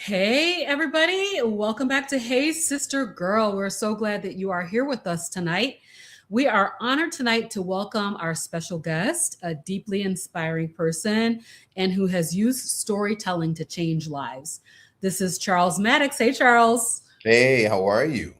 Hey, everybody. Welcome back to Hey, Sister Girl. We're so glad that you are here with us tonight. We are honored tonight to welcome our special guest, a deeply inspiring person and who has used storytelling to change lives. This is Charles Mattocks. Hey, Charles. Hey, how are you?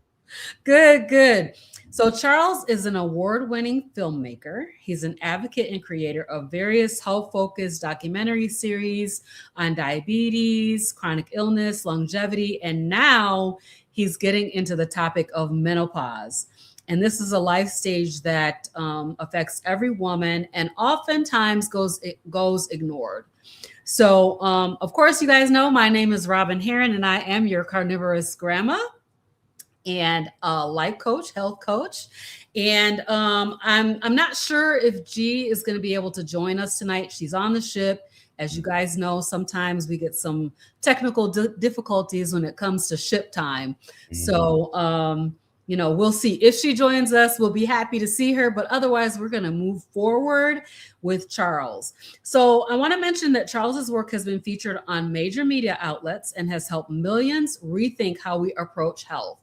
Good, good. So, Charles is an award winning filmmaker. He's an advocate and creator of various health focused documentary series on diabetes, chronic illness, longevity, and now he's getting into the topic of menopause. And this is a life stage that affects every woman and oftentimes goes ignored. So, of course, you guys know my name is Robyn Herron, and I am your carnivorous grandma and a life coach, health coach. And I'm not sure if G is going to be able to join us tonight. She's on the ship. As you guys know, sometimes we get some technical difficulties when it comes to ship time. Mhm. So, we'll see if she joins us. We'll be happy to see her, but otherwise, we're going to move forward with Charles. So, I want to mention that Charles's work has been featured on major media outlets and has helped millions rethink how we approach health.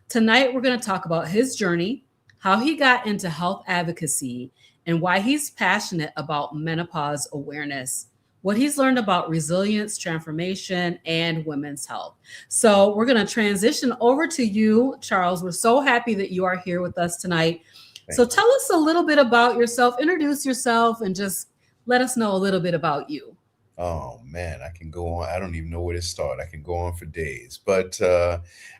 Tonight, we're going to talk about his journey, how he got into health advocacy, and why he's passionate about menopause awareness, what he's learned about resilience, transformation, and women's health. So, we're going to transition over to you, Charles. We're so happy that you are here with us tonight. So, Thank you. tell us a little bit about yourself, introduce yourself, and just let us know a little bit about you. Oh man, I can go on. I don't even know where to start. I can go on for days. But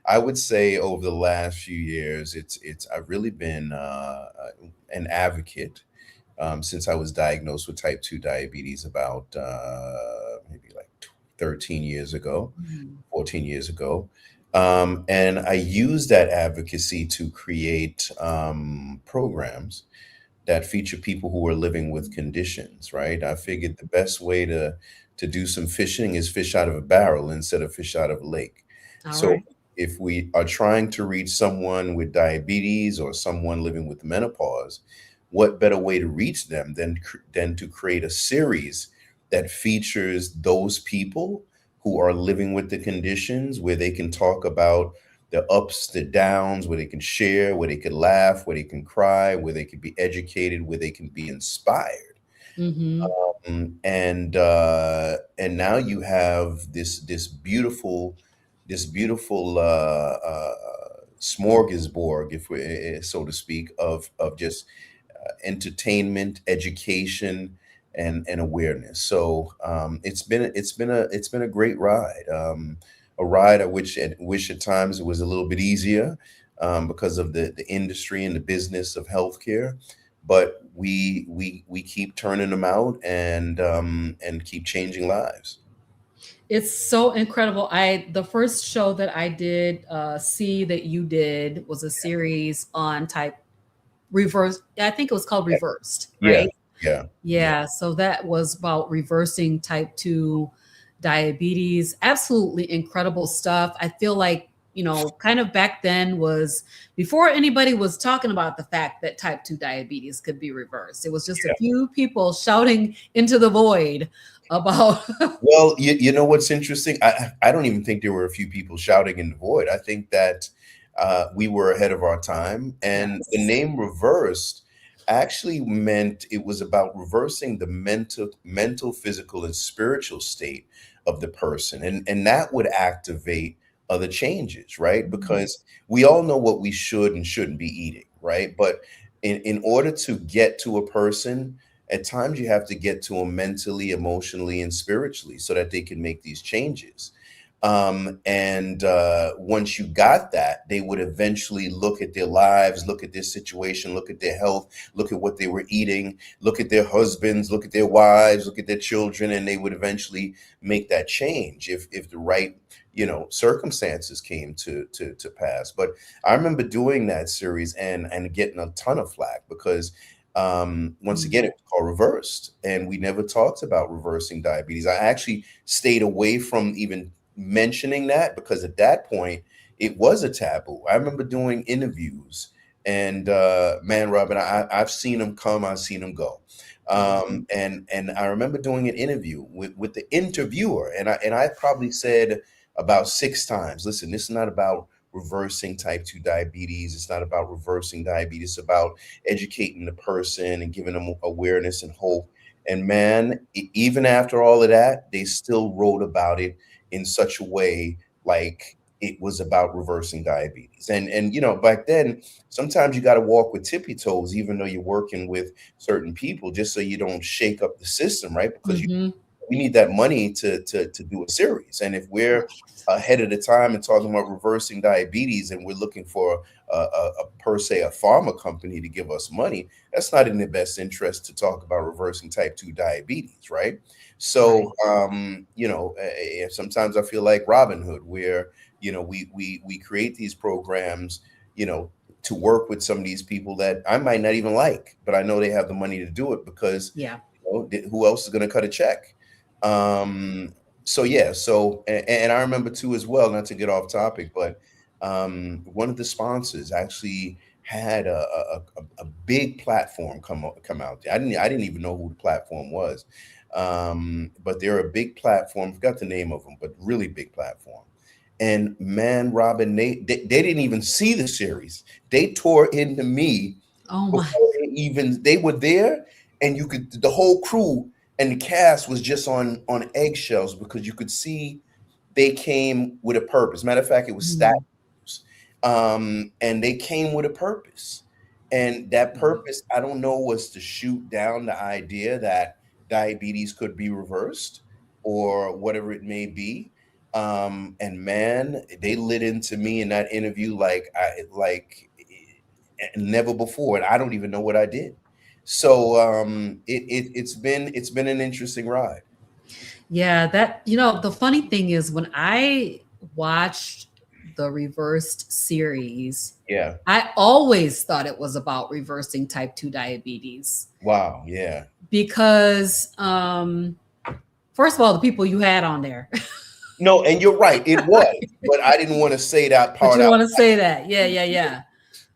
I would say over the last few years, it's I've really been an advocate since I was diagnosed with type 2 diabetes about maybe like 13 years ago, Mhm. 14 years ago. And I use that advocacy to create programs that feature people who are living with conditions, right? I figured the best way to do some fishing is fish out of a barrel instead of fish out of a lake. All So right. if we are trying to reach someone with diabetes or someone living with menopause, what better way to reach them than to create a series that features those people who are living with the conditions where they can talk about the ups, the downs, where they can share, where they can laugh, where they can cry, where they can be educated, where they can be inspired. Mm-hmm. And now you have this beautiful smorgasbord, if we, so to speak, of just entertainment, education, and awareness. So it's been a great ride. A ride I wish at times it was a little bit easier because of the industry and the business of healthcare. But we keep turning them out and keep changing lives. It's so incredible. I the first show that I did see that you did was a series on type reverse. I think it was called Reversed, Yeah, right? yeah, yeah. Yeah. So that was about reversing type 2 diabetes. Absolutely incredible stuff. I feel like, kind of back then was before anybody was talking about the fact that type 2 diabetes could be reversed. It was just a few people shouting into the void about. Well, you know what's interesting? I don't even think there were a few people shouting in the void. I think that we were ahead of our time, and the Yes. name reversed actually meant it was about reversing the mental, physical, and spiritual state of the person, and that would activate other changes, right? Because we all know what we should and shouldn't be eating, right? But in order to get to a person, at times you have to get to them mentally, emotionally, and spiritually so that they can make these changes. And once you got that, they would eventually look at their lives, look at their situation, look at their health, look at what they were eating, look at their husbands, look at their wives, look at their children, and they would eventually make that change if the right circumstances came to pass. But I remember doing that series and getting a ton of flack because once again, it was called Reversed, and we never talked about reversing diabetes. I actually stayed away from even mentioning that because at that point it was a taboo. I remember doing interviews, and man, Robin, I've seen them come, I've seen them go. And I remember doing an interview with the interviewer, and I probably said about 6 times. Listen, this is not about reversing type 2 diabetes. It's not about reversing diabetes. It's about educating the person and giving them awareness and hope. And man, even after all of that, they still wrote about it in such a way like it was about reversing diabetes. And back then, sometimes you got to walk with tippy toes, even though you're working with certain people, just so you don't shake up the system, right? Because Mm-hmm. we need that money to do a series. And if we're ahead of the time and talking about reversing diabetes, and we're looking for per se a pharma company to give us money, that's not in the best interest to talk about reversing type 2 diabetes, right? So Right. sometimes I feel like Robin Hood, where we create these programs, to work with some of these people that I might not even like, but I know they have the money to do it because Yeah. who else is going to cut a check? So yeah, and I remember too as well, not to get off topic, but one of the sponsors actually had a big platform come out. I didn't even know who the platform was, but they're a big platform. Forgot the name of them, but really big platform. And man, Robin, they didn't even see the series. They tore into me Oh my. before they were there, and you could the whole crew and the cast was just on eggshells because you could see they came with a purpose. Matter of fact, it was stat Mhm. and they came with a purpose, and that Mhm. purpose, I don't know, was to shoot down the idea that diabetes could be reversed or whatever it may be. And man, they lit into me in that interview like never before, and I don't even know what I did. So it's been an interesting ride. Yeah, the funny thing is when I watched the reversed series, Yeah. I always thought it was about reversing type 2 diabetes Wow. Yeah. because first of all, the people you had on there. No, and you're right. It was, but I didn't want to say that But part you out. want to say that. Yeah, yeah, yeah.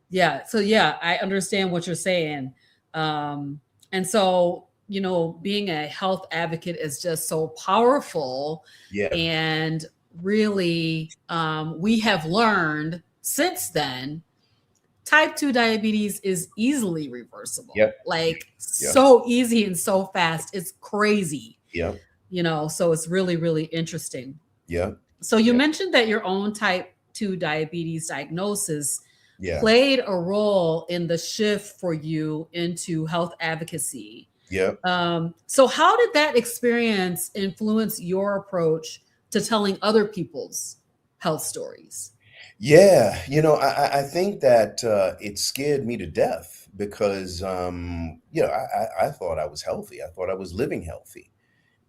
Yeah. So yeah, I understand what you're saying. And so, being a health advocate is just so powerful. Yeah. And really, we have learned since then, type 2 diabetes is easily reversible. Yep. Like Yep. so easy and so fast. It's crazy, Yep. so it's really, really interesting. Yep. So you Yep. mentioned that your own type 2 diabetes diagnosis Yeah. played a role in the shift for you into health advocacy. Yep. So how did that experience influence your approach to telling other people's health stories? Yeah. I think that it scared me to death because I thought I was healthy. I thought I was living healthy.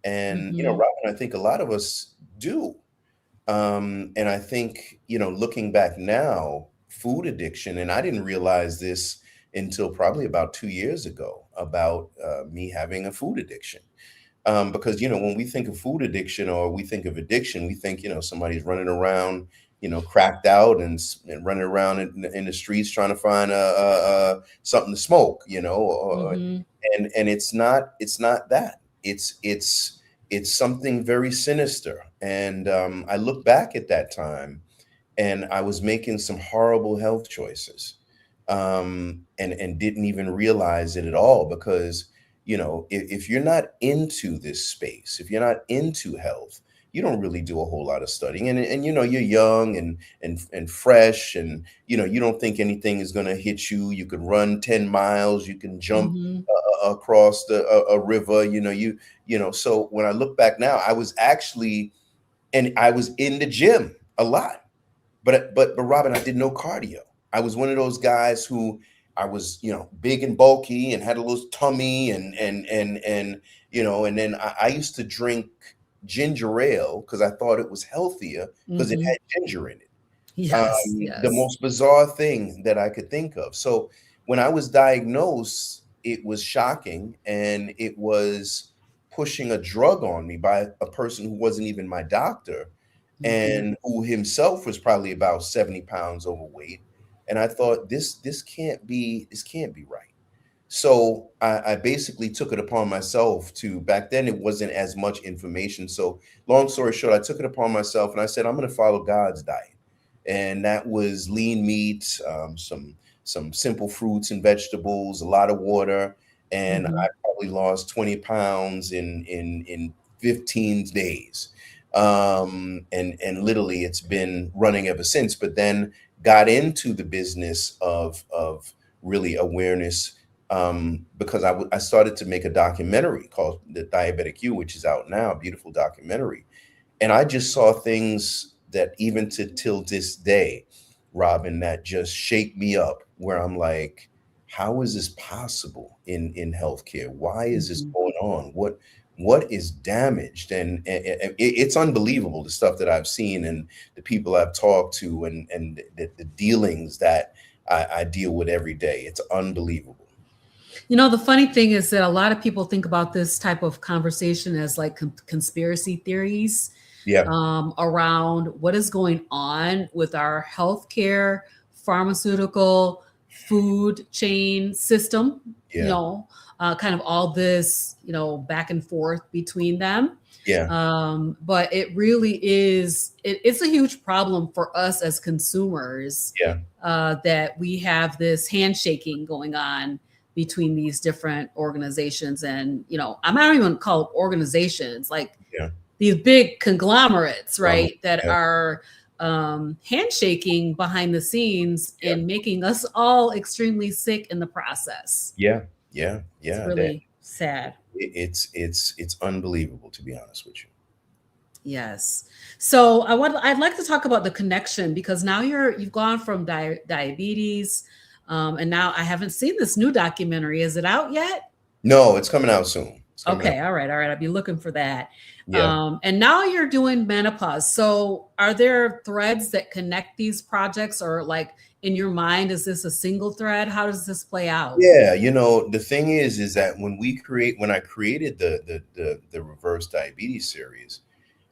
And Hmm. Robin, I think a lot of us do. And I think, looking back now, food addiction, and I didn't realize this until probably about 2 years ago about me having a food addiction. Because, when we think of food addiction or we think of addiction, we think, somebody's running around, cracked out and running around in the streets trying to find something to smoke, Hmm. and it's not that. It's something very sinister. And I look back at that time, and I was making some horrible health choices, and didn't even realize it at all because if you're not into this space, if you're not into health, you don't really do a whole lot of studying, and you're young and fresh, and you don't think anything is going to hit you. You could run 10 miles, you can jump Hmm. across a river, so when I look back now, I was in the gym a lot, but Robin, I did no cardio. I was one of those guys who I was, big and bulky and had a little tummy and then I used to drink ginger ale because I thought it was healthier because it Hmm. had ginger in it. Yes, The yes. most bizarre thing that I could think of. So when I was diagnosed, it was shocking, and it was pushing a drug on me by a person who wasn't even my doctor, Hmm. and who himself was probably about 70 pounds overweight. And I thought this can't be right. So I basically took it upon myself to, back then it wasn't as much information. So long story short, I took it upon myself and I said, I'm going to follow God's diet. And that was lean meat, some simple fruits and vegetables, a lot of water. And Mm-hmm. I probably lost 20 pounds in 15 days. And literally it's been running ever since, but then got into the business of really awareness, because I started to make a documentary called The Diabetic You, which is out now, a beautiful documentary. And I just saw things that even to till this day, Robyn, that just shake me up, where I'm like, how is this possible in healthcare? Why is this Mm-hmm. going on? What is damaged? And it's unbelievable, the stuff that I've seen and the people I've talked to, and the dealings that I deal with every day. It's unbelievable. The funny thing is that a lot of people think about this type of conversation as like conspiracy theories Yeah, around what is going on with our healthcare, pharmaceutical, food chain system, yeah, kind of all this, back and forth between them. yeah, But it really is, it's a huge problem for us as consumers, yeah, that we have this handshaking going on between these different organizations. And, I'm not even call it organizations, like yeah. these big conglomerates, Um, right, that yeah, are handshaking behind the scenes yeah, and making us all extremely sick in the process. yeah, yeah, It's yeah. really sad. It's unbelievable, to be honest with you. Yes. So I'd like to talk about the connection, because now you've gone from diabetes, and now I haven't seen this new documentary. Is it out yet? No, it's coming out soon. It's coming out. Okay, all right. I'll be looking for that. Yeah. And now you're doing menopause. So are there threads that connect these projects, or like in your mind, is this a single thread? How does this play out? Yeah, the thing is that when I created the reverse diabetes series,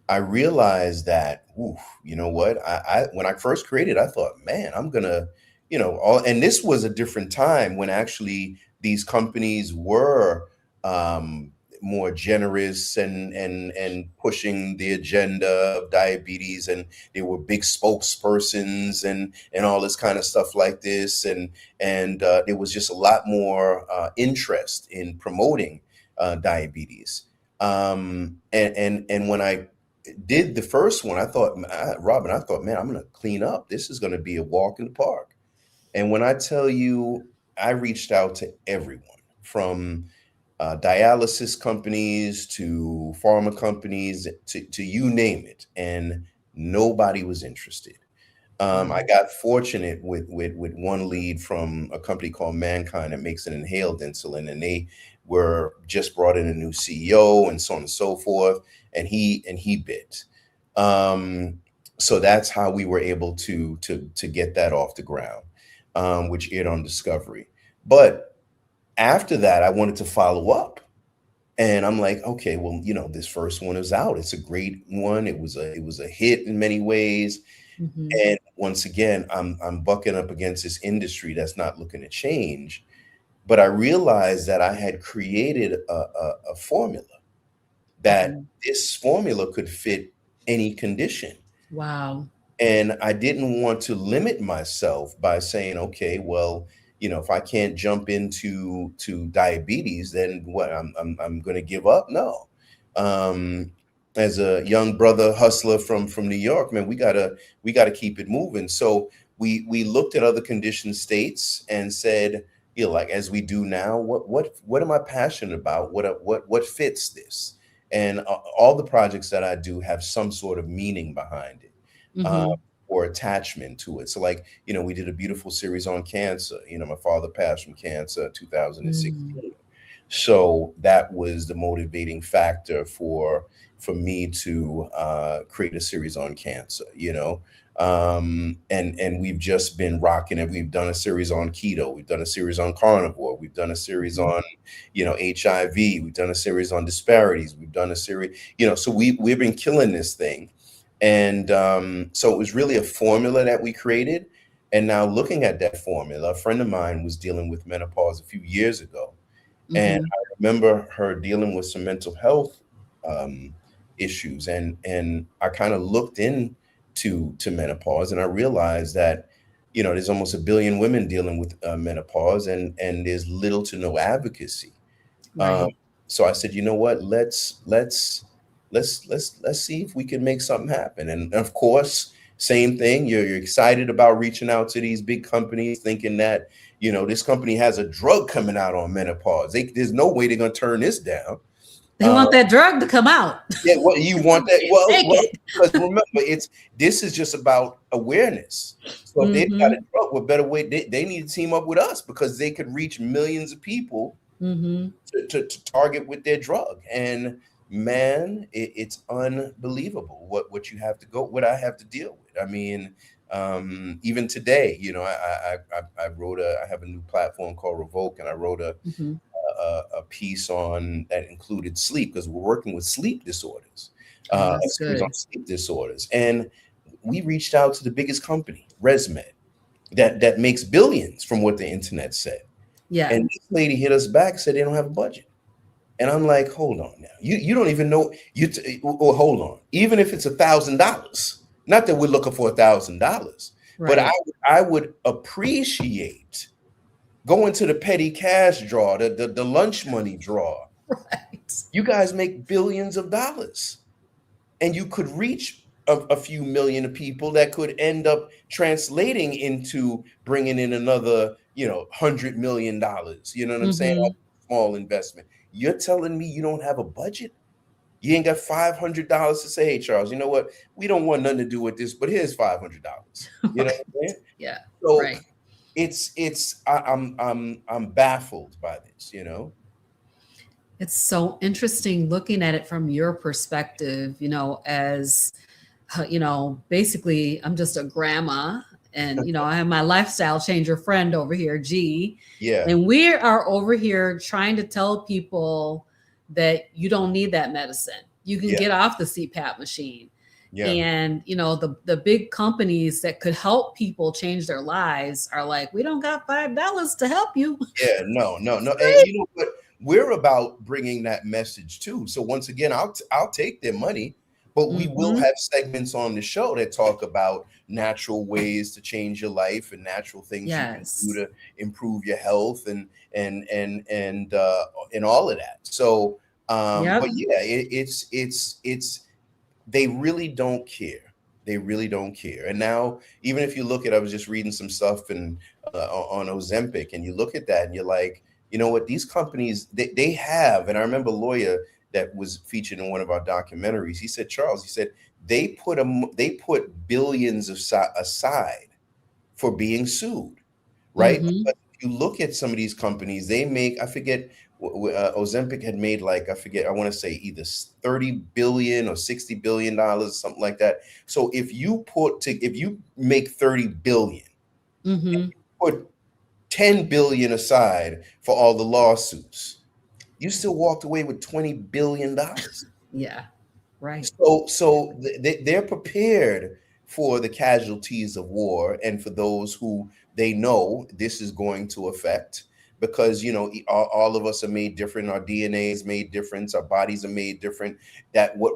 I realized that, oof, you know what? I when I first created, I thought, man, I'm gonna, all, and this was a different time when actually these companies were, more generous and pushing the agenda of diabetes, and they were big spokespersons and all this kind of stuff like this, and there was just a lot more interest in promoting diabetes. And when I did the first one, I thought, Robyn, I thought, man, I'm going to clean up. This is going to be a walk in the park. And when I tell you, I reached out to everyone from dialysis companies to pharma companies to you name it, and nobody was interested. I Mm, got fortunate with one lead from a company called Mankind that makes an inhaled insulin, and they were just brought in a new CEO and so on and so forth, and he bit. Um, so that's how we were able to get that off the ground, which aired on Discovery. But after that, I wanted to follow up. And I'm like, okay, well, this first one is out. It's a great one. It was a hit in many ways. mhm. And once again, I'm bucking up against this industry that's not looking to change. But I realized that I had created a formula, that Mhm. this formula could fit any condition. Wow. And I didn't want to limit myself by saying, okay, well, if I can't jump into diabetes, then what? I'm going to give up? No. Um, as a young brother hustler from New York, man, we gotta keep it moving. So we looked at other condition states and said, like as we do now, what am I passionate about? What fits this? And all the projects that I do have some sort of meaning behind it, uh, Mhm. or attachment to it. So, like, we did a beautiful series on cancer. My father passed from cancer in Mm. 2016. So that was the motivating factor for me to create a series on cancer. And we've just been rocking it. We've done a series on keto. We've done a series on carnivore. We've done a series Mhm. on, HIV. We've done a series on disparities. We've done a series, so we've been killing this thing. And so it was really a formula that we created. And now looking at that formula, a friend of mine was dealing with menopause a few years ago. And Mm-hmm. I remember her dealing with some mental health um, issues. And I kind of looked into menopause, and I realized that, there's almost a billion women dealing with menopause, and there's little to no advocacy. Um, Right. so I said, you know what? Let's see if we can make something happen. And of course, same thing. You're excited about reaching out to these big companies, thinking that this company has a drug coming out on menopause. There's no way they're gonna turn this down. They Uh, want that drug to come out. yeah, what you You want that? can't Well, take it. because remember, this is just about awareness. So if they've got a Mm-hmm. drug, what better way? They need to team up with us because they could reach millions of people Mm-hmm. to target with their drug. And man, it's unbelievable what you have to go, what I have to deal with. I mean, even today, I have a new platform called Revoke, and I wrote Mm-hmm. a piece on that included sleep because we're working with sleep disorders, Oh, that's a series on good. sleep disorders. And we reached out to the biggest company, ResMed, that makes billions from what the internet said. Yeah. And this lady hit us back, said they don't have a budget. And I'm like, hold on now. You don't even know well, hold on. Even if it's $1,000, not that we're looking for $1,000, but Right. I would appreciate going to the petty cash draw, the lunch money draw. Right. You guys make billions of dollars, and you could reach a few million of people that could end up translating into bringing in another, $100 million. You know what I'm saying? Mm-hmm. Small investment. You're telling me you don't have a budget? You ain't got $500 to say, hey, Charles, you know what? We don't want nothing to do with this, but here's $500. You know Right. what I'm saying? Yeah. So Right. I'm baffled by this. It's so interesting looking at it from your perspective, as basically I'm just a grandma, and I have my lifestyle changer friend over here, G, Yeah, and we are over here trying to tell people that you don't need that medicine. You can yeah, get off the CPAP machine. yeah, And the big companies that could help people change their lives are like, we don't got $5 to help you. yeah. No, no, no. And Great. you know what? We're about bringing that message too. So once again, I'll take their money, but we will Hmm. have segments on the show that talk about natural ways to change your life and natural things you can do Yes. to improve your health and all of that. So, but Yep. yeah, it's they really don't care. They really don't care. And now, even if you look at, I was just reading some stuff on Ozempic, and you look at that, and you're like, you know what? These companies, they have. And I remember a lawyer that was featured in one of our documentaries. He said, Charles, he said they put billions aside for being sued, right? Hmm. But if you look at some of these companies, they make, I forget, Ozempic had made, like, I forget, I want to say either 30 billion or 60 billion dollars, something like that. So if you make 30 billion, Hmm. put 10 billion aside for all the lawsuits, you still walked away with 20 billion dollars. Yeah. Right. So they're prepared for the casualties of war and for those who they know this is going to affect, because all of us are made different, our DNA is made different, our bodies are made different. That what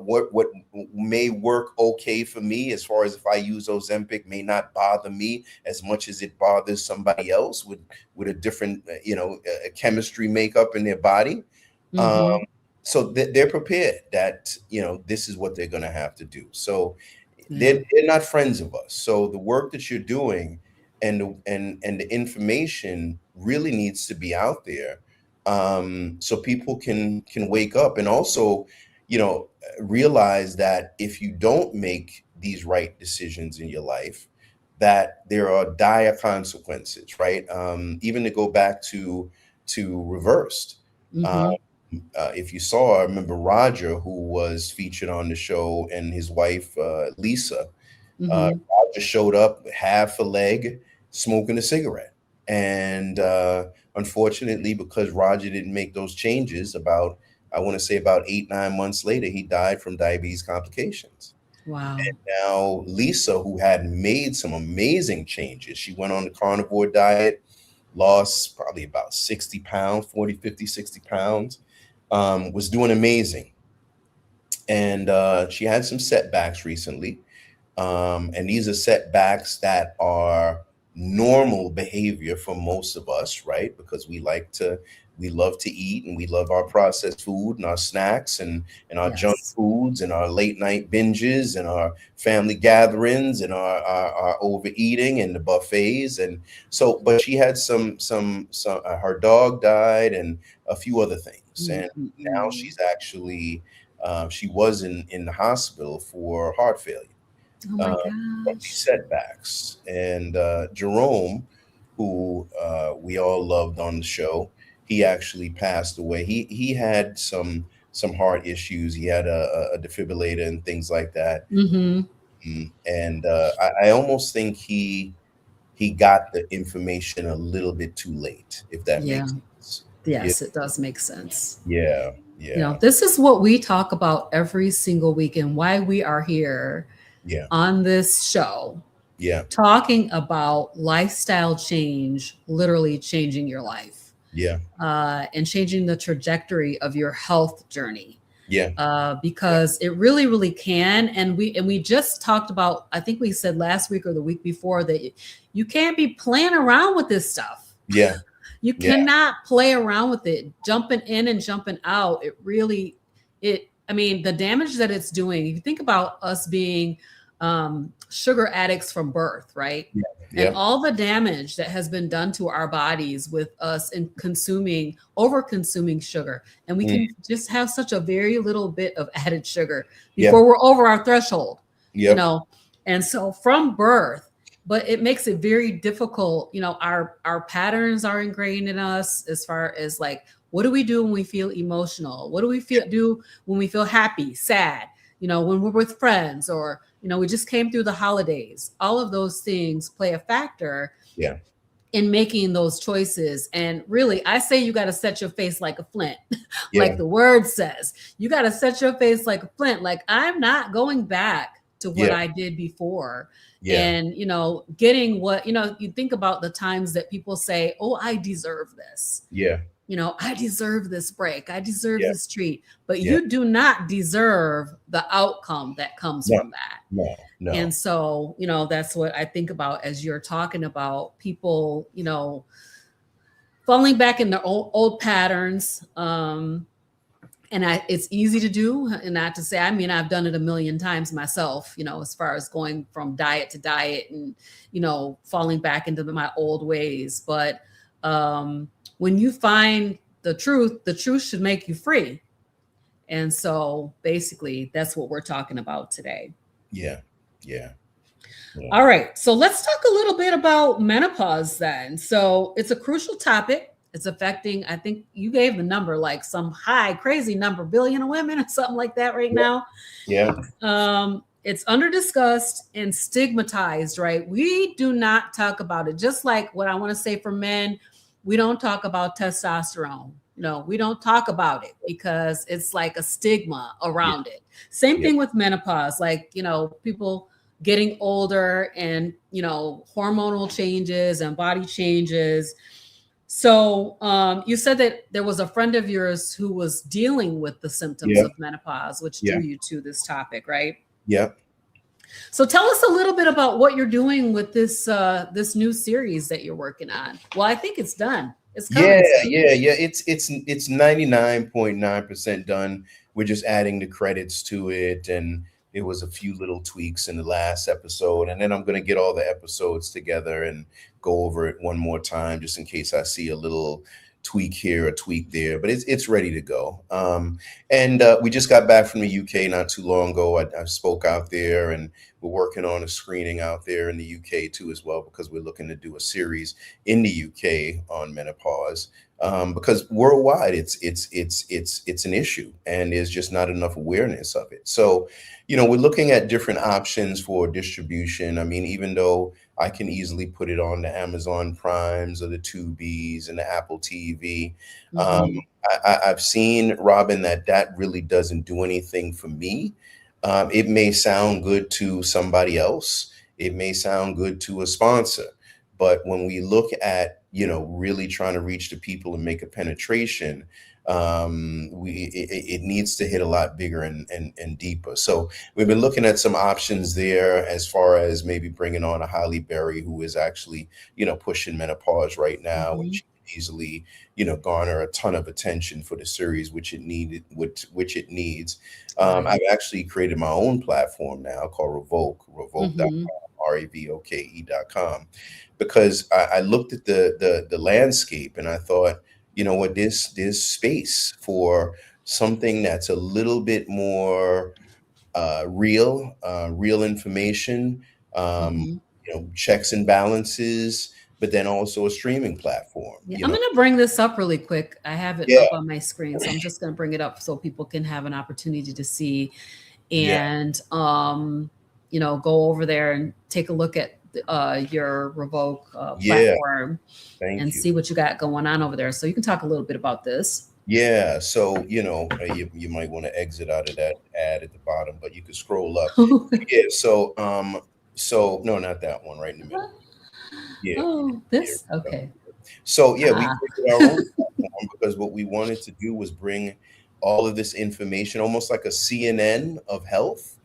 may work okay for me, as far as if I use Ozempic, may not bother me as much as it bothers somebody else with a different chemistry makeup in their body. um, Hmm. so they're prepared that this is what they're going to have to do. So Yeah. they're not friends of us. So the work that you're doing and the information really needs to be out there, so people can wake up and also realize that if you don't make these right decisions in your life, that there are dire consequences, right? Even to go back to reversed. Uh, Hmm. if you saw, I remember Roger, who was featured on the show, and his wife, Lisa. Hmm. Roger showed up half a leg, smoking a cigarette. And unfortunately, because Roger didn't make those changes, I want to say about 8, 9 months later, he died from diabetes complications. Wow. Now Lisa, who had made some amazing changes, she went on the carnivore diet, lost probably about 60 pounds, 40, 50, 60 pounds, was doing amazing. And she had some setbacks recently. And these are setbacks that are normal behavior for most of us, right? Because we love to eat, and we love our processed food and our snacks, and our junk Yes. foods and our late night binges and our family gatherings and our overeating and the buffets. And so, but she had some, her dog died and a few other things. And now Mm-mm-mm. she's actually, she was in the hospital for heart failure, Oh my uh, from these gosh. setbacks. And Jerome, who we all loved on the show, he actually passed away. He had some heart issues. He had a defibrillator and things like that. Mm-hmm. And I almost think he got the information a little bit too late, if that Yeah. makes sense. Yeah, Yes, it does make sense. yeah, You know, yeah, this is what we talk about every single week and why we are here yeah, on this show yeah, talking about lifestyle change, literally changing your life yeah, and changing the trajectory of your health journey. yeah, yeah, Because it really, really can. And we just talked about, I think we said last week or the week before that you can't be playing around with this stuff. yeah, You yeah, cannot play around with it. Jumping in and jumping out, it really, I mean, the damage that it's doing, if you think about us being sugar addicts from birth, right? yeah, And yeah. all the damage that has been done to our bodies with us in over consuming sugar. And we Mm, can just have such a very little bit of added sugar yeah, before we're over our threshold, you yep, know? And so from birth, but it makes it very difficult. You know, our patterns are ingrained in us as far as like, what do we do when we feel emotional? What do we feel do when we feel happy, sad? You know, when we're with friends, or we just came through the holidays. All of those things play a factor yeah, in making those choices. And really, I say you got to set your face like a flint, yeah, like the word says. You got to set your face like a flint. Like, I'm not going back to what yeah, I did before. yeah, And, getting what, you think about the times that people say, oh, I deserve this. yeah, I deserve this break. I deserve yeah, this treat. But yeah. you do not deserve the outcome that comes No, from that. no, no. And so, that's what I think about as you're talking about people, falling back in their old patterns. It's easy to do, and not to say, I mean, I've done it a million times myself, as far as going from diet to diet and, falling back into my old ways. But when you find the truth should make you free. And so basically, that's what we're talking about today. Yeah, yeah, yeah, All right. So let's talk a little bit about menopause then. So it's a crucial topic. It's affecting, I think you gave the number, like some high, crazy number, billion of women or something like that right yeah, now. yeah, It's under discussed and stigmatized, right? We do not talk about it. Just like what I want to say for men, we don't talk about testosterone. No, we don't talk about it because it's like a stigma yeah, around it. Same yeah, thing with menopause, like, people getting older and, hormonal changes and body changes. So you said that there was a friend of yours who was dealing with the symptoms yeah, of menopause, which yeah, drew you to this topic, right? yeah. So tell us a little bit about what you're doing with this new series that you're working on. Well, I think it's done. It's Yeah, coming soon. yeah, yeah. It's 99.9% done. We're just adding the credits to it, and it was a few little tweaks in the last episode, and then I'm gonna get all the episodes together and go over it one more time, just in case I see a little tweak here, a tweak there. But it's ready to go. And we just got back from the UK not too long ago. I spoke out there, and we're working on a screening out there in the UK too as well, because we're looking to do a series in the UK on menopause, because worldwide it's an issue, and there's just not enough awareness of it. So, we're looking at different options for distribution. I mean, even though I can easily put it on the Amazon Primes or the Tubies and the Apple TV, um, Mm-hmm. I've seen, Robin, that really doesn't do anything for me. It may sound good to somebody else. It may sound good to a sponsor. But when we look at, really trying to reach the people and make a penetration, it needs to hit a lot bigger and deeper. So we've been looking at some options there as far as maybe bringing on a Holly Berry who is actually, pushing menopause right now, and Mhm. she can easily, garner a ton of attention for the series, which it needs. I've Right. actually created my own platform now called Revoke, Mhm. revoke.com, revoke.com, because I looked at the landscape and I thought, you know what, there's space for something that's a little bit more real information, um, Mhm. checks and balances, but then also a streaming platform. Yeah, I'm gonna bring this up really quick. I have it Yeah, up on my screen, so I'm just gonna bring it up so people can have an opportunity to see yeah, and go over there and take a look at your Revoke yeah. platform and Thank you. see what you got going on over there. So you can talk a little bit about this. Yeah, so you might want to exit out of that ad at the bottom, but you could scroll up. Yeah, so no, not that one, right in the middle. Yeah, Oh, yeah. this? Okay. So yeah, we Ah. created our own platform because what we wanted to do was bring all of this information, almost like a CNN of health.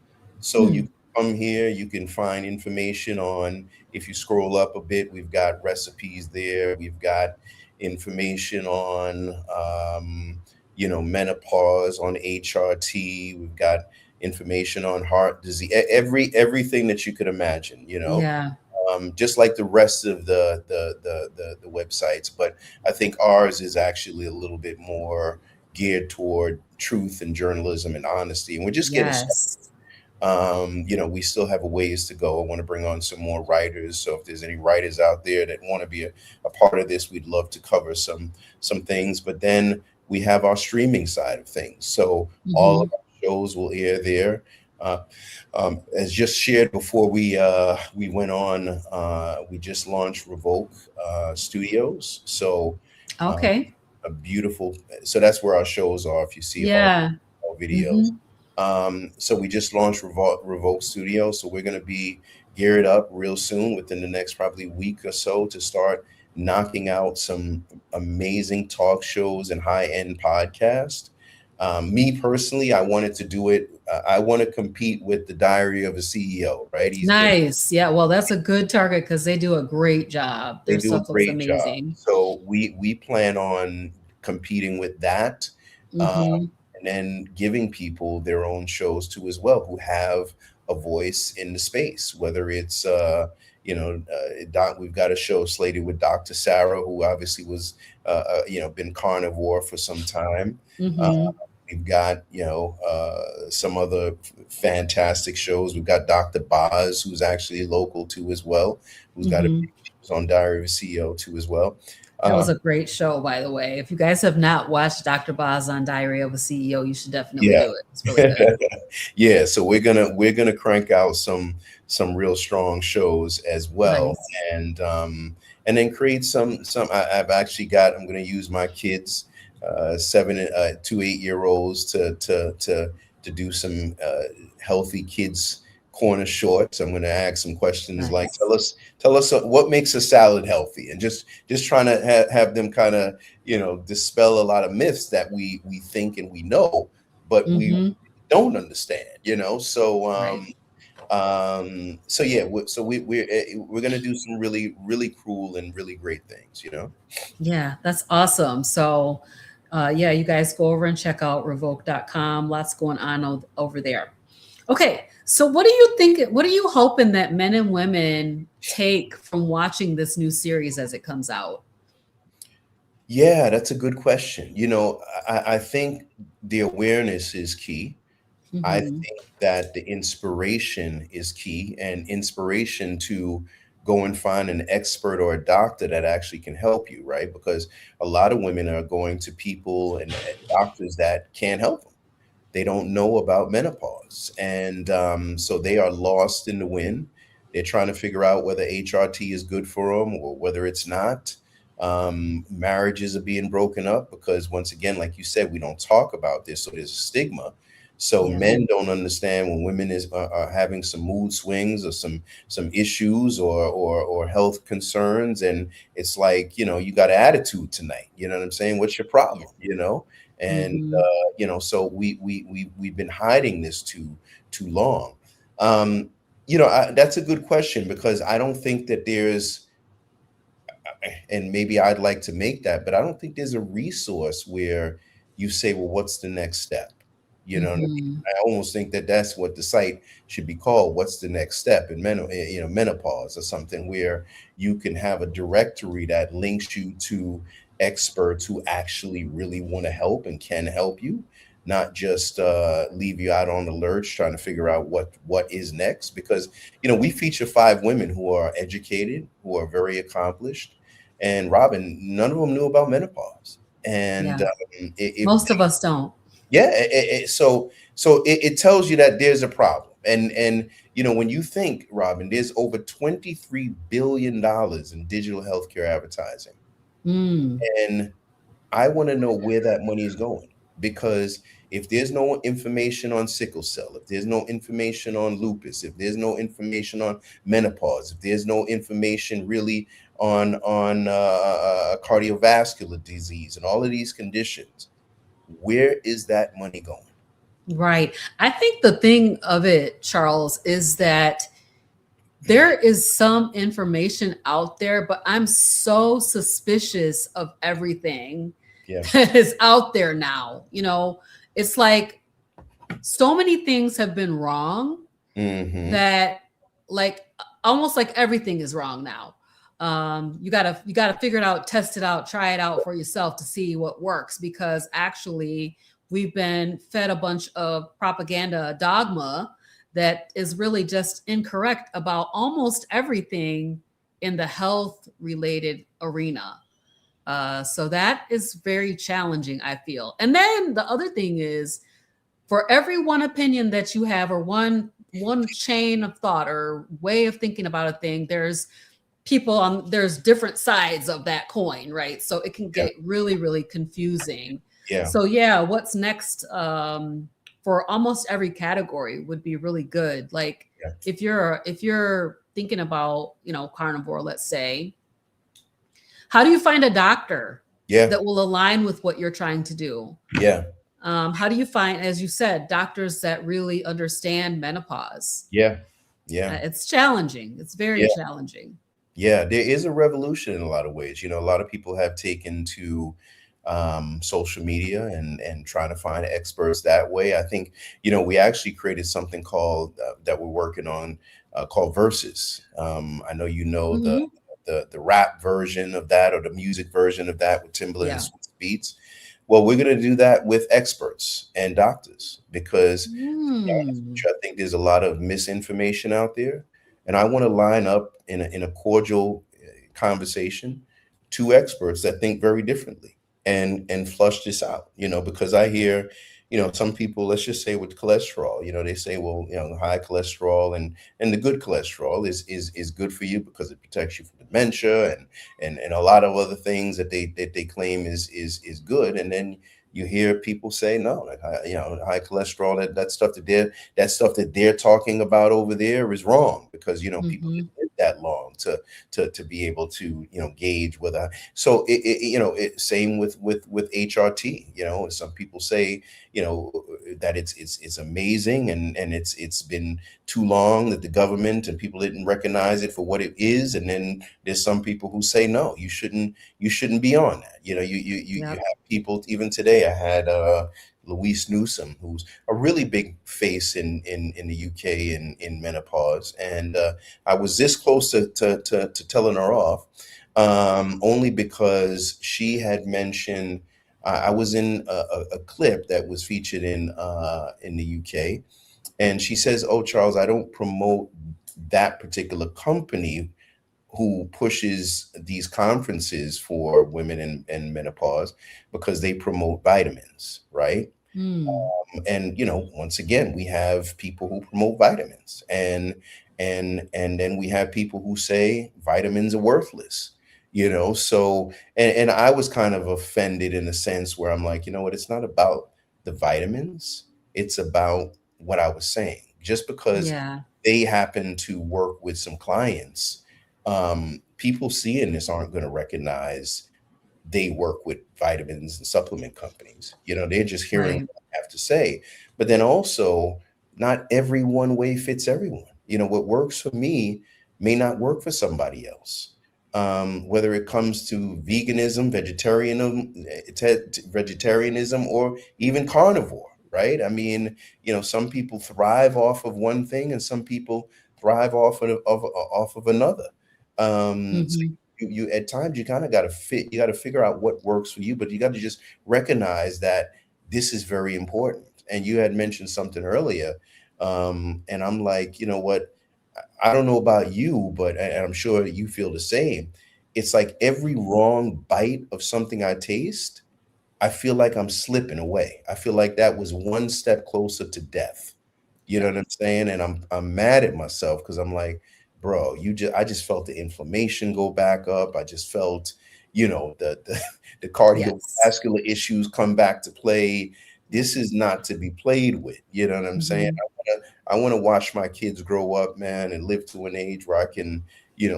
So you Hmm. can come here, you can find information on, if you scroll up a bit, we've got recipes there, we've got information on menopause, on HRT, we've got information on heart disease, everything that you could imagine, Yeah. just like the rest of the websites. But I think ours is actually a little bit more geared toward truth and journalism and honesty. And we're just getting started. Yes. We still have a ways to go. I want to bring on some more writers. So if there's any writers out there that want to be a part of this, we'd love to cover some things. But then we have our streaming side of things. So all of Hmm. our shows will air there. Uh, as just shared before we went on, we just launched Revoke Studios. So um, Okay. a beautiful. So that's where our shows are. If you see Yeah. our videos. Hmm. So we just launched Revoke Studio. So we're going to be geared up real soon, within the next probably week or so, to start knocking out some amazing talk shows and high end podcasts. Me personally, I wanted to do it. I want to compete with the Diary of a CEO. Right? Nice. Yeah. Well, that's a good target because they do a great job. They Their do a stuff looks great job. amazing. So we plan on competing with that, um, Hmm. and then giving people their own shows too as well, who have a voice in the space. Whether it's we've got a show slated with Dr. Sarah, who obviously was been carnivore for some time. Uh, Hmm. we've got some other fantastic shows. We've got Dr. Boz, who's actually local too as well, who's got a Hmm. was on Diary of a CEO too as well. That was Uh, a great show, by the way. If you guys have not watched Dr. Boz on Diary of a CEO, you should definitely yeah, do it. It's really good. yeah. So we're gonna crank out some real strong shows as well, Nice. and then create some. I've actually got. I'm gonna use my kids, 8 year olds, to do some healthy kids corner shorts. I'm going to ask some questions like, Nice. tell us what makes a salad healthy, and just trying to have them kind of dispel a lot of myths that we think and we know, but we Hmm. don't understand. So Right. so yeah, we're going to do some really really cool and really great things. Yeah, that's awesome. So, yeah, you guys go over and check out revoke.com. Lots going on over there. Okay. So, what do you think? What are you hoping that men and women take from watching this new series as it comes out? Yeah, that's a good question. I think the awareness is key. I Hmm. think that the inspiration is key, and inspiration to go and find an expert or a doctor that actually can help you, right? Because a lot of women are going to people and doctors that can't help them. They don't know about menopause. And so they are lost in the wind. They're trying to figure out whether HRT is good for them or whether it's not. Marriages are being broken up because, once again, like you said, we don't talk about this. So there's a stigma. So Yeah. men don't understand when women are having some mood swings or some issues or health concerns, and it's like, you got an attitude tonight. You know what I'm saying? What's your Yeah. problem? And Hmm. so we've been hiding this too long. Um, that's a good question, because I don't think that there's, and maybe I'd like to make that, but I don't think there's a resource where you say, well, what's the next step? You know what I mean? Hmm. I almost think that that's what the site should be called. What's the next step in menopause, or something where you can have a directory that links you to experts who actually really want to help and can help you, not just leave you out on the lurch trying to figure out what is next. Because we feature 5 women who are educated, who are very accomplished, and Robyn, none of them knew about menopause. And Yeah. Most of us don't. yeah, so it tells you that there's a problem. And when you think, Robyn, there's over $23 billion in digital healthcare advertising, Mm. and I want to know where that money is going. Because if there's no information on sickle cell, if there's no information on lupus, if there's no information on menopause, if there's no information really on cardiovascular disease and all of these conditions, where is that money going? Right. I think the thing of it, Charles, is that there is some information out there, but I'm so suspicious of everything Yeah. that is out there now. It's like so many things have been wrong Hmm. that, like, almost like everything is wrong now. You gotta figure it out, test it out, try it out for yourself to see what works, because actually we've been fed a bunch of propaganda dogma that is really just incorrect about almost everything in the health related arena. So that is very challenging, I feel. And then the other thing is, for every one opinion that you have, or one chain of thought or way of thinking about a thing, there's different sides of that coin, right? So it can Yeah. get really, really confusing. Yeah. So yeah, what's next, for almost every category would be really good. Like, Yeah. if you're thinking about, carnivore, let's say, how do you find a doctor Yeah. that will align with what you're trying to do? Yeah. How do you find, as you said, doctors that really understand menopause? Yeah. Yeah. It's challenging. It's very Yeah. challenging. Yeah. There is a revolution in a lot of ways. A lot of people have taken to social media and trying to find experts that way. I think, we actually created something called that we're working on, called Versus. I know the Hmm. the rap version of that, or the music version of that, with Timbaland and Yeah. Swizz Beats. Well, we're going to do that with experts and doctors, because Mm. I think there's a lot of misinformation out there, and I want to line up in a cordial conversation two experts that think very differently, and flush this out. Because I hear, some people, let's just say with cholesterol, they say, well, high cholesterol and the good cholesterol is good for you because it protects you from dementia and a lot of other things that they claim is good. And then you hear people say no, like high cholesterol, that stuff that they're talking about over there is wrong, because people Hmm. didn't live that long to be able to gauge whether. So same with HRT. Some people say that it's amazing, and it's been too long that the government and people didn't recognize it for what it is. And then there's some people who say no, you shouldn't be on that. You Yep. have people. Even today I had Louise Newsom, who's a really big face in the UK in menopause, and I was this close to telling her off, only because she had mentioned. I was in a clip that was featured in the UK, and she says, "Oh, Charles, I don't promote that particular company who pushes these conferences for women in menopause, because they promote vitamins, right?" Mm. And once again, we have people who promote vitamins, and then we have people who say vitamins are worthless. So, and I was kind of offended in a sense where I'm like, you know what, it's not about the vitamins. It's about what I was saying. Just because Yeah. they happen to work with some clients, people seeing this aren't going to recognize they work with vitamins and supplement companies. They're just hearing Right. what I have to say. But then also, not every one way fits everyone. What works for me may not work for somebody else. Whether it comes to vegetarianism, or even carnivore, right? I mean, some people thrive off of one thing, and some people thrive off of another. So Hmm. you at times you kind of got to you got to figure out what works for you, but you got to just recognize that this is very important. And you had mentioned something earlier, and I'm like, you know what, I don't know about you, but and I'm sure you feel the same. It's like every wrong bite of something I taste, I feel like I'm slipping away. I feel like that was one step closer to death. You know Yep. what I'm saying? And I'm mad at myself because I'm like, bro, I just felt the inflammation go back up. I just felt, the Yes. cardiovascular issues come back to play. This is not to be played with. You know what I'm saying? Hmm. I want to watch my kids grow up, man, and live to an age where I can,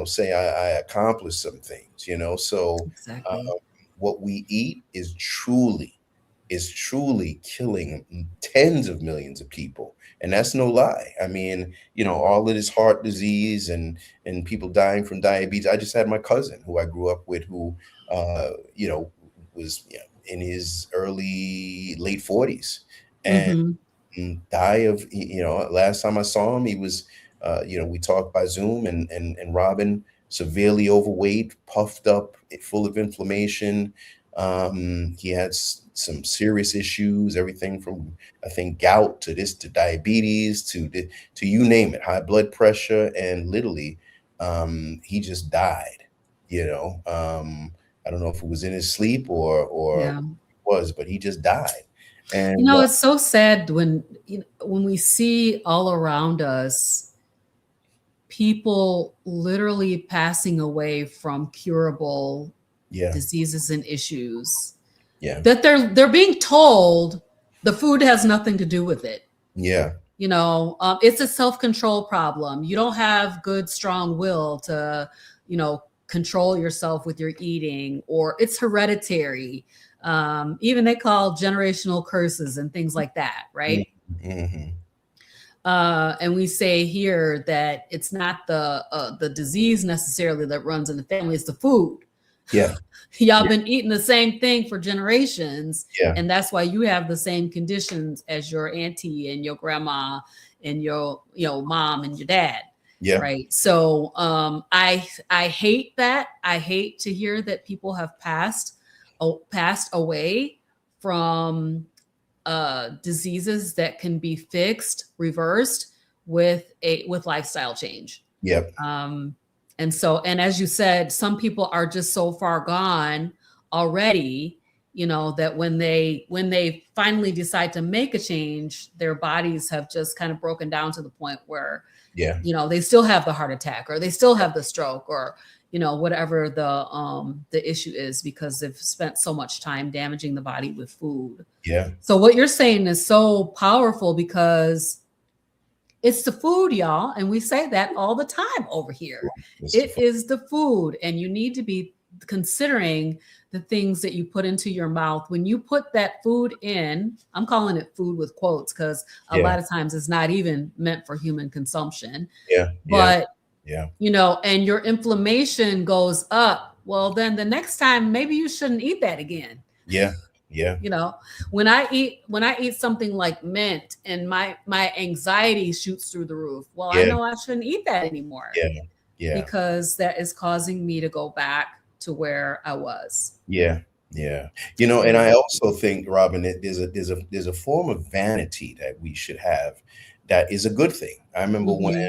say I accomplished some things. So Exactly. what we eat is truly killing tens of millions of people, and that's no lie. I mean, all of this heart disease and people dying from diabetes. I just had my cousin who I grew up with, who uh you know was, in his early late 40s, and Hmm. die of, last time I saw him, he was, we talked by Zoom, and Robyn, severely overweight, puffed up, full of inflammation. He had some serious issues, everything from, I think, gout to diabetes to you name it, high blood pressure, and literally, he just died. I don't know if it was in his sleep or Yeah. was, but he just died. And It's so sad when when we see all around us people literally passing away from curable yeah, diseases and issues yeah, that they're being told the food has nothing to do with it. yeah, It's a self-control problem. You don't have good strong will to control yourself with your eating, or it's hereditary. Even they call generational curses and things like that, mm, right? mhm, And we say here that it's not the disease necessarily that runs in the family; it's the food. yeah, Y'all yeah, been eating the same thing for generations, yeah, and that's why you have the same conditions as your auntie and your grandma and your mom and your dad, yeah, right? So I hate that. I hate to hear that people have passed away from diseases that can be fixed, reversed with lifestyle change. yeah, Um, and as you said, some people are just so far gone already, that when they finally decide to make a change, their bodies have just kind of broken down to the point where yeah, they still have the heart attack, or they still have the stroke, or whatever the issue is, because they've spent so much time damaging the body with food. yeah. So what you're saying is so powerful, because it's the food, y'all. And we say that all the time over here. It's the It is the food. And you need to be considering the things that you put into your mouth. When you put that food in, I'm calling it food with quotes because a yeah, lot of times it's not even meant for human consumption. yeah, yeah, But, yeah, and your inflammation goes up. Well, then the next time, maybe you shouldn't eat that again. yeah, yeah, you know when I eat something like mint, and my anxiety shoots through the roof, well, I yeah, know I shouldn't eat that anymore, yeah, yeah, because that is causing me to go back to where I was. yeah, yeah. And Yeah. I also think, Robyn, that there's a form of vanity that we should have that is a good thing. I remember when Hmm.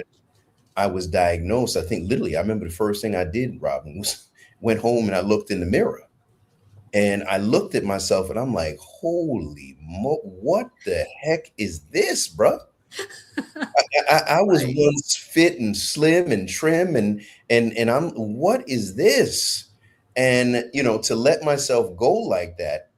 I was diagnosed, I think literally, I remember the first thing I did, Robyn, was went home and I looked in the mirror. And I looked at myself and I'm like, holy what the heck is this, bro? I was Right. once fit and slim and trim and I'm, what is this? And to let myself go like that,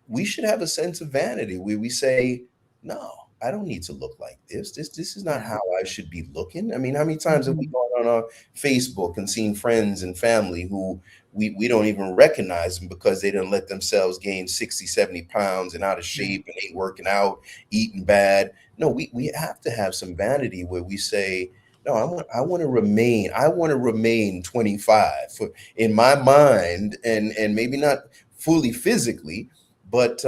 we should have a sense of vanity. We say, no, I don't need to look like this. This is not Yeah. how I should be looking. I mean, how many times have we Mhm. gone on our Facebook and seen friends and family who we don't even recognize them because they didn't let themselves gain 60, 70 pounds and out of Yeah. shape and ain't working out, eating bad. No, we have to have some vanity where we say, no, I want to remain 25 for, in my mind, and maybe not fully physically, but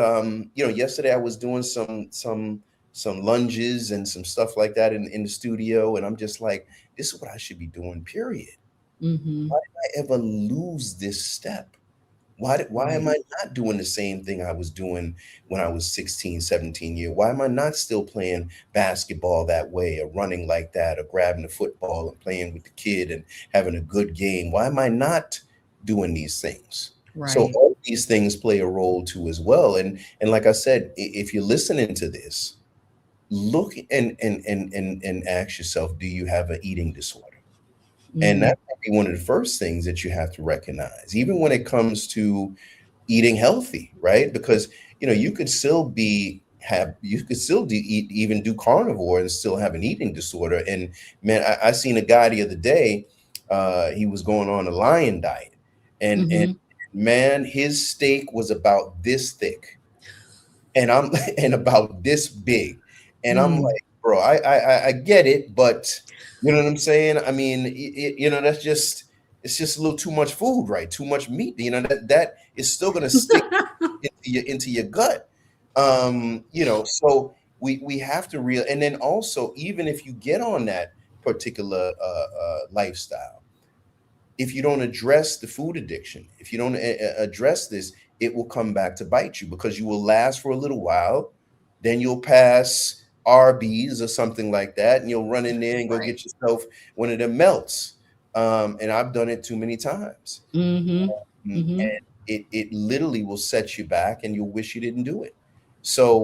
yesterday I was doing some lunges and some stuff like that in the studio, and I'm just like, this is what I should be doing, period. Mhm. Why did I ever lose this step? Why am Right. I not doing the same thing I was doing when I was 16, 17 years? Why am I not still playing basketball that way, or running like that, or grabbing the football and playing with the kid and having a good game? Why am I not doing these things? So Right. all these things play a role too as well. And like I said, if you're listening to this, look and ask yourself, do you have an eating disorder? And Mm. that might be one of the first things that you have to recognize, even when it comes to eating healthy, right? Because you could still even do carnivore and still have an eating disorder. And man, I seen a guy the other day. He was going on a lion diet, and Mhm. man, his steak was about this thick, and I'm and about this big, and I'm Mm. like, bro, I get it, but you know what I'm saying? I mean, that's just, it's just a little too much food, right? Too much meat. That is still gonna stick into your gut. So we have to real, and then also, even if you get on that particular lifestyle, if you don't address the food addiction, if you don't address this, it will come back to bite you, because you will last for a little while, then you'll pass Arby's or something like that, and you'll run in there and go Right. get yourself one of them melts. And I've done it too many times. Mhm. And Mhm. it literally will set you back, and you'll wish you didn't do it. So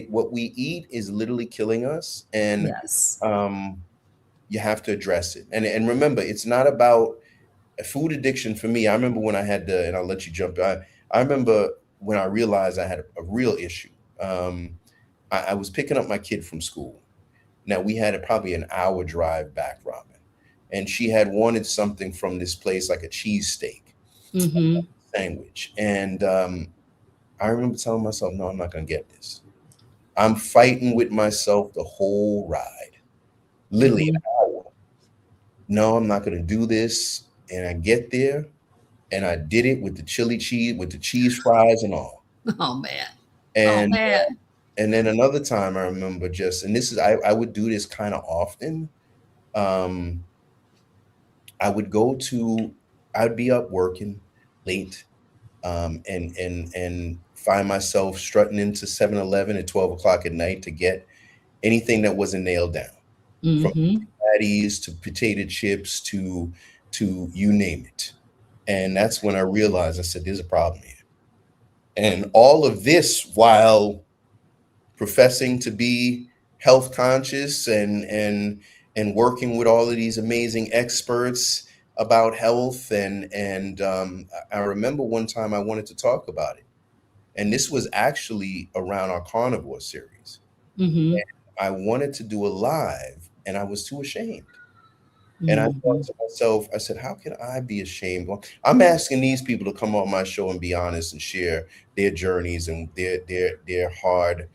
what we eat is literally killing us, and Yes. um, you have to address it. And remember, it's not about a food addiction for me. I remember when I had and I'll let you jump. I remember when I realized I had a real issue. I was picking up my kid from school. Now we had probably an hour drive back, Robin, and she had wanted something from this place, like a cheesesteak Mhm. sandwich. And I remember telling myself, no, I'm not going to get this. I'm fighting with myself the whole ride, literally Mhm. an hour. No, I'm not going to do this. And I get there, and I did it with the chili cheese, with the cheese fries and all. Oh man. Oh And man. and then another time I remember, and this is, I would do this kind of often. Um, I would go to, I'd be up working late, and find myself strutting into 7-Eleven at 12 o'clock at night to get anything that wasn't nailed down, from Mhm. patties to potato chips to you name it. And that's when I realized, I said, there's a problem here. And all of this while professing to be health conscious, and working with all of these amazing experts about health. And I remember one time I wanted to talk about it, and this was actually around our carnivore series. Mhm. I wanted to do a live, and I was too ashamed. And I thought Mhm. to myself, I said, how can I be ashamed? Well, I'm asking these people to come on my show and be honest and share their journeys and their hard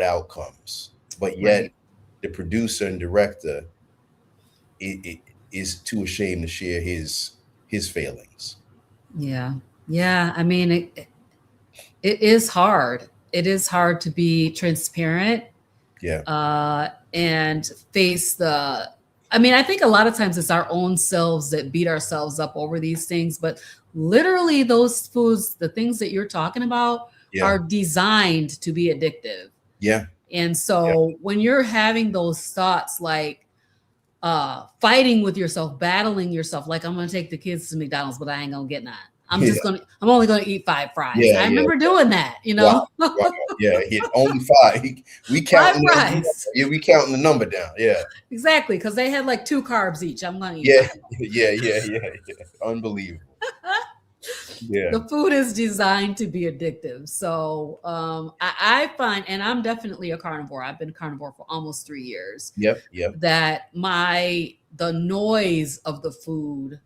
outcomes. But yet Right. the producer and director is too ashamed to share his failings. Yeah. Yeah. I mean, it is hard. It is hard to be transparent Yeah, and face the. I mean, I think a lot of times it's our own selves that beat ourselves up over these things, but literally, those foods, the things that you're talking about, yeah, are designed to be addictive. yeah, And yeah, so when you're having those thoughts like fighting with yourself, battling yourself, like I'm gonna take the kids to McDonald's, but I ain't gonna get none. yeah, I'm only gonna eat 5 fries. yeah, I yeah. remember doing that, Wow, wow, yeah. Only five. We five counting that number. fries. Yeah, we counting the number down. Yeah. Exactly, because they had like 2 carbs each. I'm gonna eat Yeah, 5 of yeah, yeah, yeah, yeah. Unbelievable. them. Yeah. The food is designed to be addictive. So I find, and I'm definitely a carnivore. I've been a carnivore for almost 3 years. Yep. Yep. That the noise of the food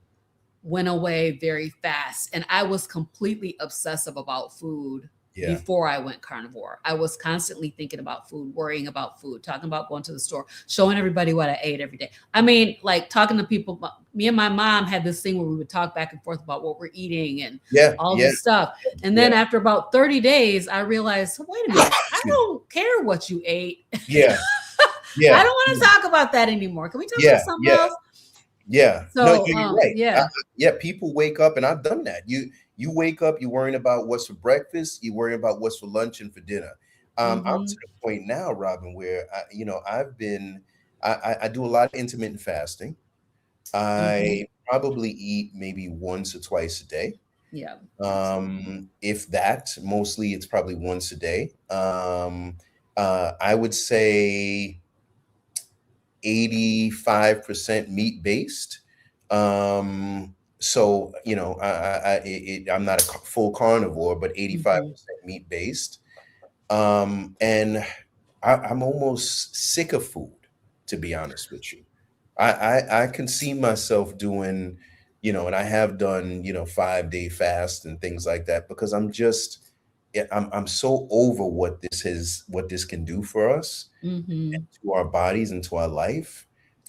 went away very fast, and I was completely obsessive about food Yeah. before I went carnivore. I was constantly thinking about food, worrying about food, talking about going to the store, showing everybody what I ate every day. I mean, like talking to people. Me and my mom had this thing where we would talk back and forth about what we're eating and Yeah. all Yeah. this stuff. And Yeah. then after about 30 days, I realized, wait a minute, I Excuse me. don't care what you ate. Yeah. I Yeah. don't want to talk about that anymore. Can we talk about Yeah. something Yeah. else? Yeah. No, So, you're right. yeah. Yeah, people wake up, and I've done that. You wake up, you're worrying about what's for breakfast, you're worrying about what's for lunch and for dinner. I'm Mm-hmm. to the point now, Robin, where I do a lot of intermittent fasting. Mm-hmm. I probably eat maybe once or twice a day. Yeah. Me too. If that, mostly it's probably once a day. I would say 85% meat based. So I'm not a full carnivore, but Mm-hmm. 85% meat based. And I'm almost sick of food, to be honest with you. I can see myself doing, and I have done, 5-day fast and things like that, because yeah, I'm so over what this can do for us, Mm-hmm. to our bodies and to our life.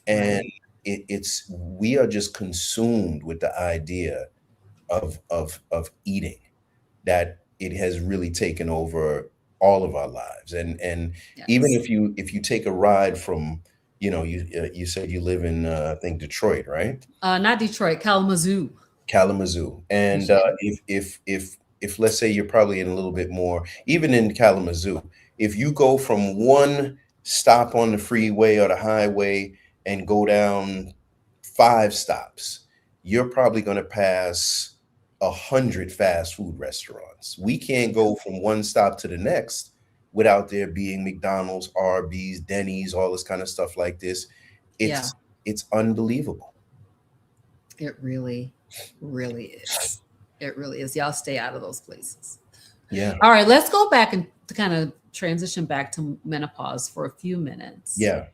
And Right. we are just consumed with the idea of eating, that it has really taken over all of our lives. And even Yes. if you take a ride from, you said you live in, I think, Detroit, right? Not Detroit, Kalamazoo, Kalamazoo. And Michigan. if let's say you're probably in a little bit more, even in Kalamazoo, if you go from one stop on the freeway or the highway and go down 5 stops, you're probably going to pass 100 fast food restaurants. We can't Yeah. go from one stop to the next without there being McDonald's, Arby's, Denny's, all this kind of stuff like this. Yeah. It's unbelievable. It really, really is. It really is. Y'all stay out of those places. Yeah. All right, let's go back and to kind of transition back to menopause for a few minutes. Yeah.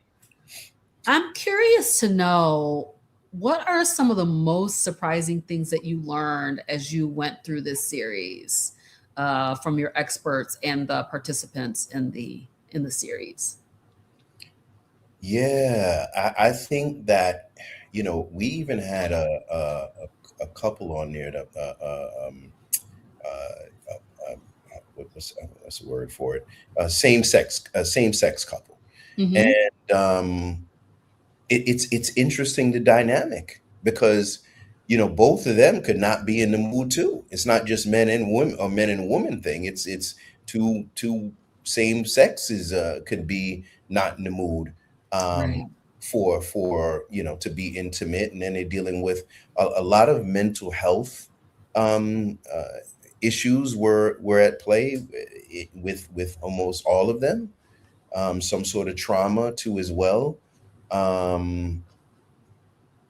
I'm curious to know, what are some of the most surprising things that you learned as you went through this series, from your experts and the participants in the series? Yeah, I think that, we even had a couple on there that what's the word for it? Same sex couple. Mm-hmm. And it's interesting, the dynamic, because both of them could not be in the mood too. It's not just men and women, or men and woman thing. It's two same sexes could be not in the mood, um, Right. for to be intimate, and then they're dealing with a lot of mental health issues were at play, with almost all of them. Some sort of trauma too as well. Um,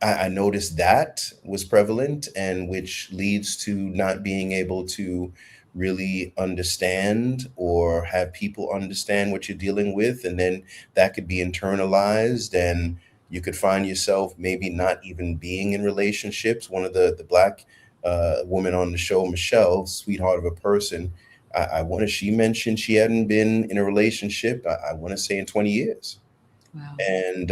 I noticed that was prevalent, and which leads to not being able to really understand or have people understand what you're dealing with. And then that could be internalized, and you could find yourself maybe not even being in relationships. One of the black woman on the show, Michelle, sweetheart of a person, she mentioned she hadn't been in a relationship, I want to say, in 20 years. Wow. And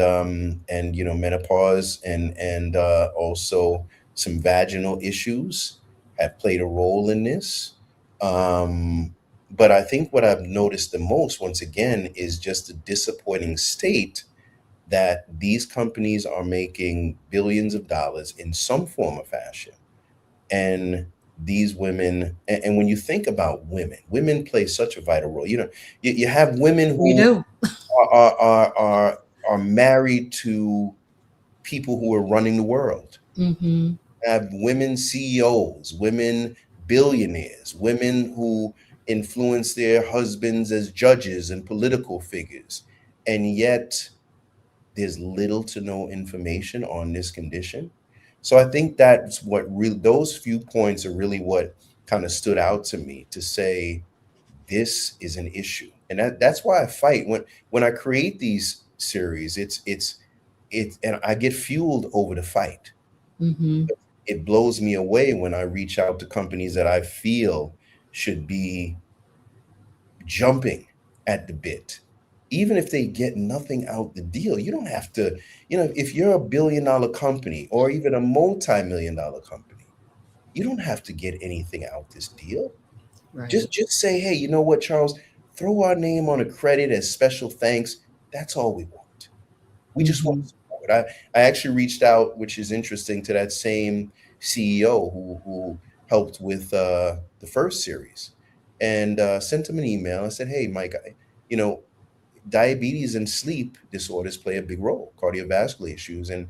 menopause and also some vaginal issues have played a role in this. But I think what I've noticed the most, once again, is just the disappointing state that these companies are making billions of dollars in some form or fashion. And these women, and when you think about women play such a vital role. You have women We who do. are married to people who are running the world. Mm-hmm. Have women CEOs, women billionaires, women who influence their husbands as judges and political figures. And yet there's little to no information on this condition. So I think that's what really, those few points are really what kind of stood out to me to say this is an issue. And that's why I fight when I create these series. It's and I get fueled over the fight. Mm-hmm. It blows me away when I reach out to companies that I feel should be jumping at the bit. Even if they get nothing out the deal, you don't have to, if you're a $1 billion company or even a multi-million-dollar company, you don't have to get anything out this deal. Right. Just say, hey, you know what, Charles? Throw our name on a credit as special thanks. That's all we want. We just want Mm-hmm. support. I actually reached out, which is interesting, to that same CEO who helped with the first series, and sent him an email. I said, "Hey, Mike, you know, diabetes and sleep disorders play a big role, cardiovascular issues." And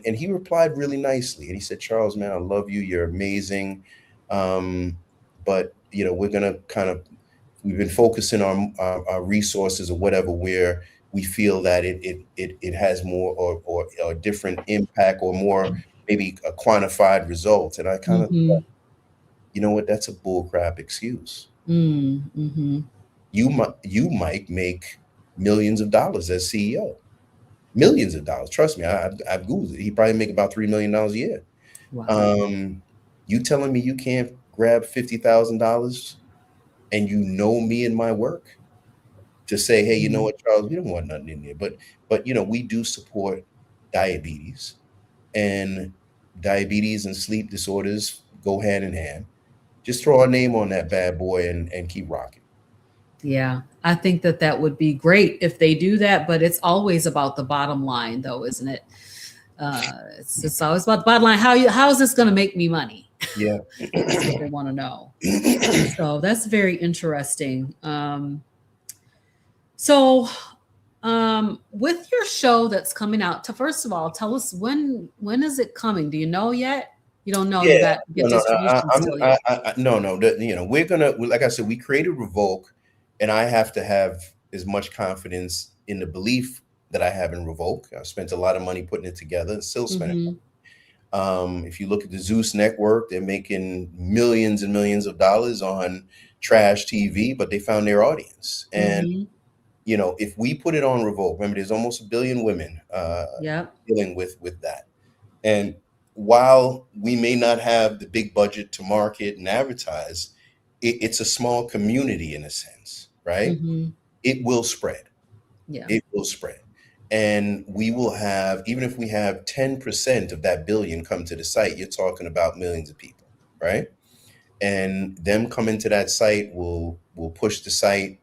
he replied really nicely, and he said, "Charles, man, I love you. You're amazing. But we're gonna kind of we've been focusing on our resources or whatever where we feel that it has more or different impact or more maybe a quantified result." And I kind of, Mm-hmm. you know what, that's a bullcrap excuse. Mm-hmm. You might make millions of dollars as CEO, millions of dollars. Trust me, I've googled it. He probably make about $3 million a year. Wow. Um, you telling me you can't grab $50,000 and you know me and my work to say, hey, you know Mm-hmm. what, Charles, we don't want nothing in there. But we do support diabetes, and diabetes and sleep disorders go hand in hand. Just throw our name on that bad boy and keep rocking. Yeah, I think that that would be great if they do that, but it's always about the bottom line, though, isn't it? It's always about the bottom line. How is this going to make me money? Yeah. That's what they want to know. So that's very interesting. So with your show that's coming out, to first of all, tell us when is it coming? Do you know yet? You don't know. You Yeah, got to get no, no, distribution still yet. no, no. We're gonna, like I said, we created Revoke, and I have to have as much confidence in the belief that I have in Revoke. I spent a lot of money putting it together, and still spending. Mm-hmm. If you look at the Zeus network, they're making millions and millions of dollars on trash TV, but they found their audience. And Mm-hmm. if we put it on Revoke, remember, there's almost 1 billion women Yep. dealing with that. And while we may not have the big budget to market and advertise, it's a small community in a sense, right? Mm-hmm. It will spread. Yeah. It will spread. And we will have, even if we have 10% of that billion come to the site, you're talking about millions of people, right? And them coming to that site will push the site,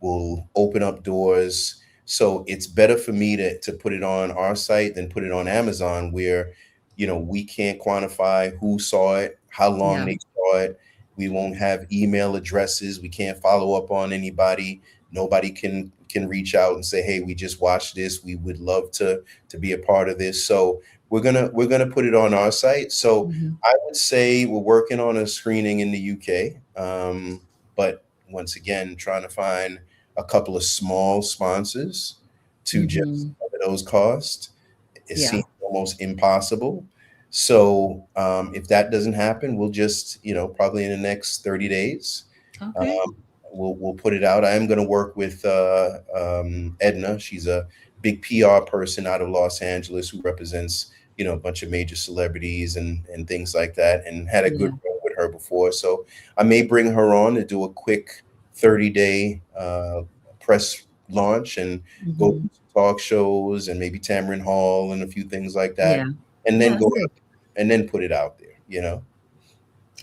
will open up doors. So it's better for me to put it on our site than put it on Amazon, where we can't quantify who saw it, how long Yeah. they saw it. We won't have email addresses. We can't follow up on anybody. Nobody can reach out and say, hey, we just watched this, we would love to be a part of this. So we're gonna put it on our site. So Mm-hmm. I would say we're working on a screening in the UK, but once again, trying to find a couple of small sponsors to just Mm-hmm. cover those costs. It Yeah. seems almost impossible. So if that doesn't happen, we'll just, probably in the next 30 days, Okay. um, we'll put it out. I am going to work with Edna. She's a big PR person out of Los Angeles who represents, a bunch of major celebrities and things like that, and had a good Yeah. run with her before. So I may bring her on to do a quick 30-day press launch and go Mm-hmm. to talk shows and maybe Tamron Hall and a few things like Yeah. that, and Yeah. then That's go good. out and then put it out there.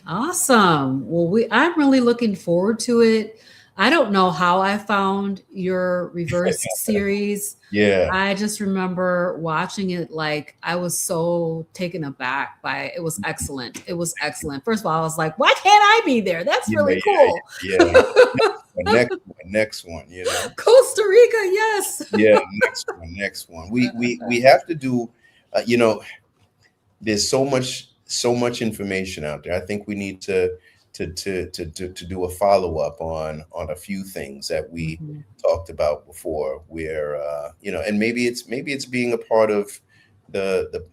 Awesome. Well, I'm really looking forward to it. I don't know how I found your reverse series. Yeah. I just remember watching it, like I was so taken aback by it. It was excellent. It was excellent. First of all, I was like, why can't I be there? That's Yeah, really yeah, cool. yeah, yeah. Next one. Costa Rica, yes. Yeah, next one. We have to do. There's so much information out there. I think we need to do a follow up on a few things that we Mhm. talked about before. Where and maybe it's being a part of the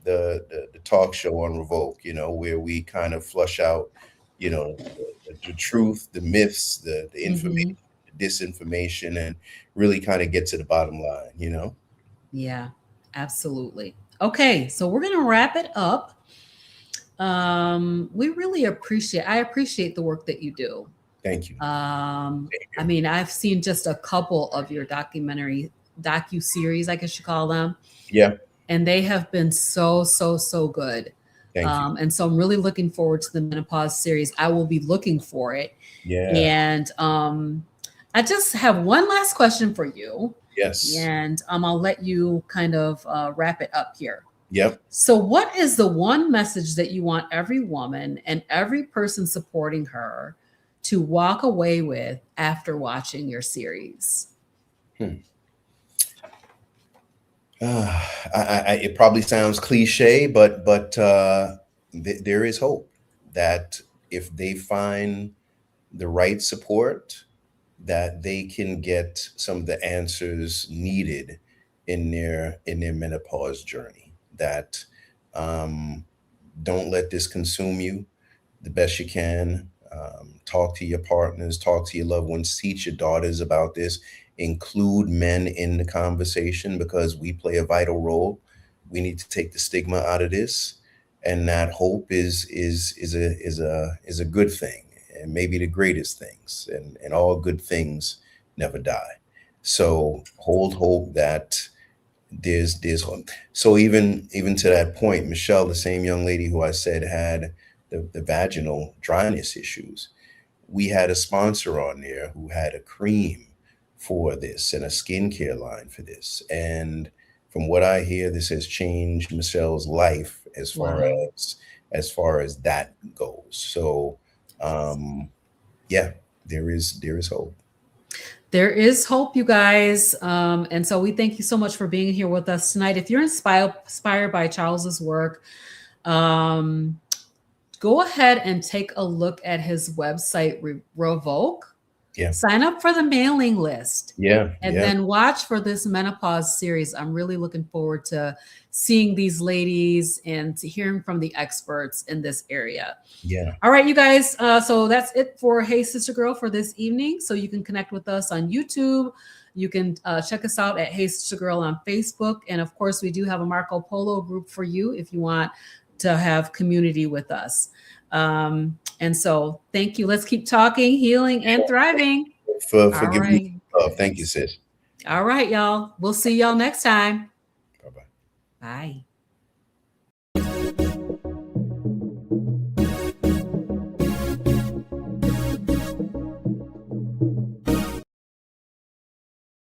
talk show on Revoke, you know, where we kind of flush out, you know, the truth, the myths, the information, Hmm. the disinformation, and really kind of get to the bottom line, you know? Yeah, absolutely. Okay, so we're gonna wrap it up. We really I appreciate the work that you do. Thank you. I mean, I've seen just a couple of your docu series, I guess you call them, Yeah. and they have been so good. Thank you. And so I'm really looking forward to the menopause series. I will be looking for it. Yeah. And I just have one last question for you, Yes. and I'll let you kind of wrap it up here. Yep. So, what is the one message that you want every woman and every person supporting her to walk away with after watching your series? Hmm. It probably sounds cliche, but there is hope that if they find the right support, that they can get some of the answers needed in their menopause journey. That um, don't let this consume you. The best you can. Talk to your partners, talk to your loved ones, teach your daughters about this. Include men in the conversation because we play a vital role. We need to take the stigma out of this, and that hope is a good thing, and maybe the greatest things. And all good things never die. So hold hope that there's hope. So even to that point, Michelle, the same young lady who I said had the vaginal dryness issues, we had a sponsor on there who had a cream for this and a skincare line for this. And from what I hear, this has changed Michelle's life Wow. as far as that goes. So um yeah, there is hope. There is hope, you guys. And so we thank you so much for being here with us tonight. If you're inspired by Charles's work, um, go ahead and take a look at his website, Revoke. Yeah, Sign up for the mailing list yeah, and yeah, then watch for this menopause series. I'm really looking forward to seeing these ladies and to hearing from the experts in this area. yeah, All right, you guys. So that's it for Hey Sister Girl for this evening. So you can connect with us on YouTube. You can check us out at Hey Sister Girl on Facebook. And of course, we do have a Marco Polo group for you if you want to have community with us. And so thank you. Let's keep talking, healing, and thriving. for All giving me right. love. Thank you, sis. All right, y'all. We'll see y'all next time. Bye bye. Bye.